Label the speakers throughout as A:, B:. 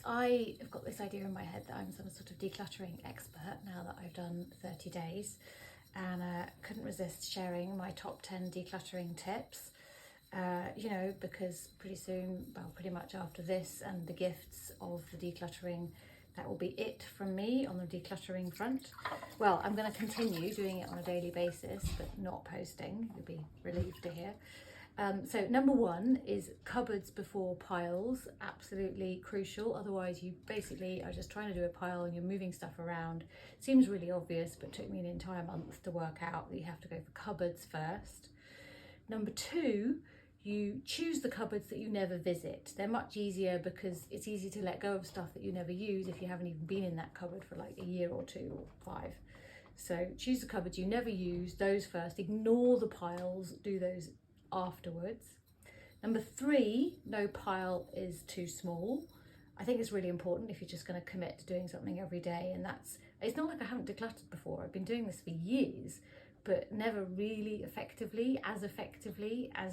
A: I've got this idea in my head that I'm some sort of decluttering expert now that I've done 30 days, and couldn't resist sharing my top 10 decluttering tips. You know, because pretty soon, well, pretty much after this and the gifts of the decluttering, that will be it from me on the decluttering front. Well, I'm going to continue doing it on a daily basis, but not posting. You'll be relieved to hear. So number one is cupboards before piles, absolutely crucial. Otherwise you basically are just trying to do a pile and you're moving stuff around. Seems really obvious, but took me an entire month to work out that you have to go for cupboards first. Number two, you choose the cupboards that you never visit. They're much easier because it's easy to let go of stuff that you never use if you haven't even been in that cupboard for like a year or 2 or 5. So choose the cupboards you never use, those first. Ignore the piles, do those afterwards. Number three, no pile is too small. I think it's really important if you're just going to commit to doing something every day, and it's not like I haven't decluttered before. I've been doing this for years, but never really effectively as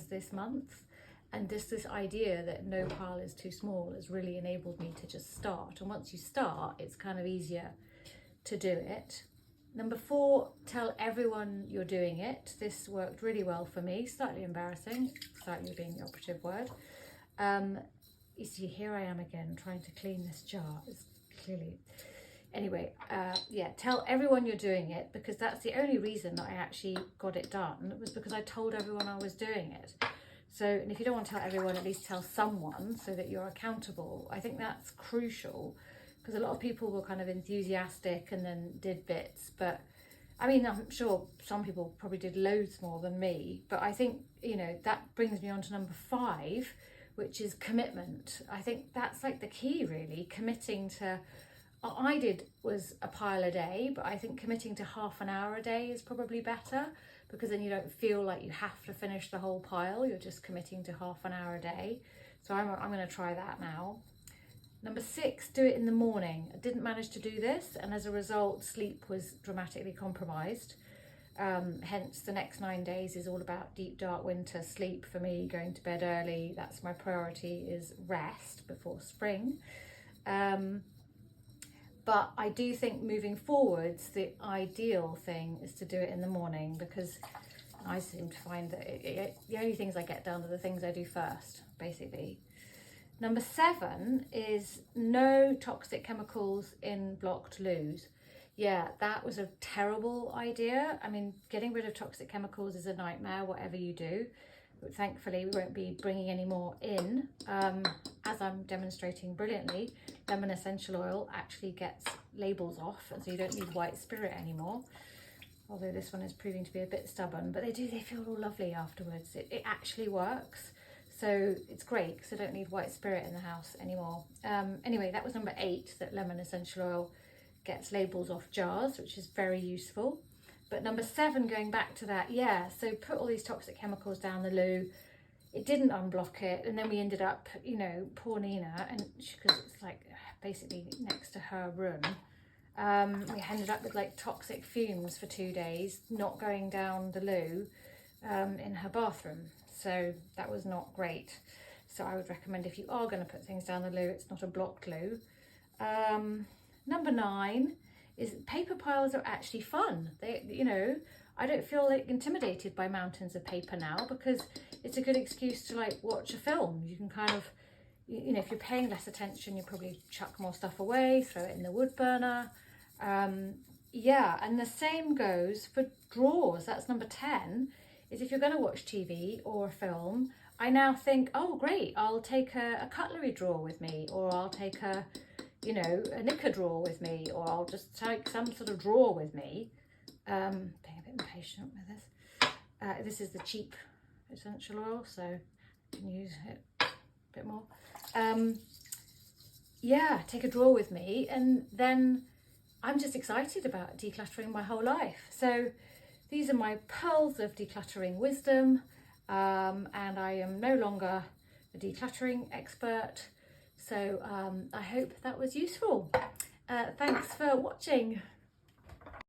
A: this month. And just this idea that no pile is too small has really enabled me to just start. And once you start, it's kind of easier to do it. Number four, tell everyone you're doing it. This worked really well for me, slightly embarrassing, slightly being the operative word. You see, here I am again, trying to clean this jar. It's clearly, anyway, yeah, tell everyone you're doing it, because that's the only reason that I actually got it done, was because I told everyone I was doing it. So, and if you don't want to tell everyone, at least tell someone so that you're accountable. I think that's crucial, because a lot of people were kind of enthusiastic and then did bits, but I mean, I'm sure some people probably did loads more than me, but I think, you know, that brings me on to number five, which is commitment. I think that's like the key, really, committing to, what I did was a pile a day, but I think committing to half an hour a day is probably better, because then you don't feel like you have to finish the whole pile, you're just committing to half an hour a day. So I'm going to try that now. Number six, do it in the morning. I didn't manage to do this, and as a result, sleep was dramatically compromised. Hence, the next 9 days is all about deep, dark winter sleep for me, going to bed early. That's my priority, is rest before spring. But I do think moving forwards, the ideal thing is to do it in the morning, because I seem to find that the only things I get done are the things I do first, basically. Number seven is no toxic chemicals in blocked loos. Yeah, that was a terrible idea. I mean, getting rid of toxic chemicals is a nightmare, whatever you do. But thankfully, we won't be bringing any more in. As I'm demonstrating brilliantly, lemon essential oil actually gets labels off, and so you don't need white spirit anymore. Although this one is proving to be a bit stubborn, but they feel all lovely afterwards. It actually works. So it's great, because I don't need white spirit in the house anymore. Anyway, that was number 8, that lemon essential oil gets labels off jars, which is very useful. But number 7, going back to that, yeah, so put all these toxic chemicals down the loo. It didn't unblock it, and then we ended up, you know, poor Nina, and because it's like basically next to her room, we ended up with like toxic fumes for 2 days, not going down the loo in her bathroom. So that was not great. So I would recommend, if you are going to put things down the loo, it's not a blocked loo. Number 9 is paper piles are actually fun. They, you know, I don't feel like intimidated by mountains of paper now, because it's a good excuse to like watch a film. You can kind of, you know, if you're paying less attention, you probably chuck more stuff away, throw it in the wood burner. Yeah, and the same goes for drawers. That's number 10. Is if you're going to watch TV or a film, I now think, oh great, I'll take a cutlery drawer with me, or I'll take a knicker drawer with me, or I'll just take some sort of drawer with me. Being a bit impatient with this. This is the cheap essential oil, so I can use it a bit more. Yeah, take a drawer with me, and then I'm just excited about decluttering my whole life. So these are my pearls of decluttering wisdom, and I am no longer a decluttering expert. So I hope that was useful. Thanks for watching.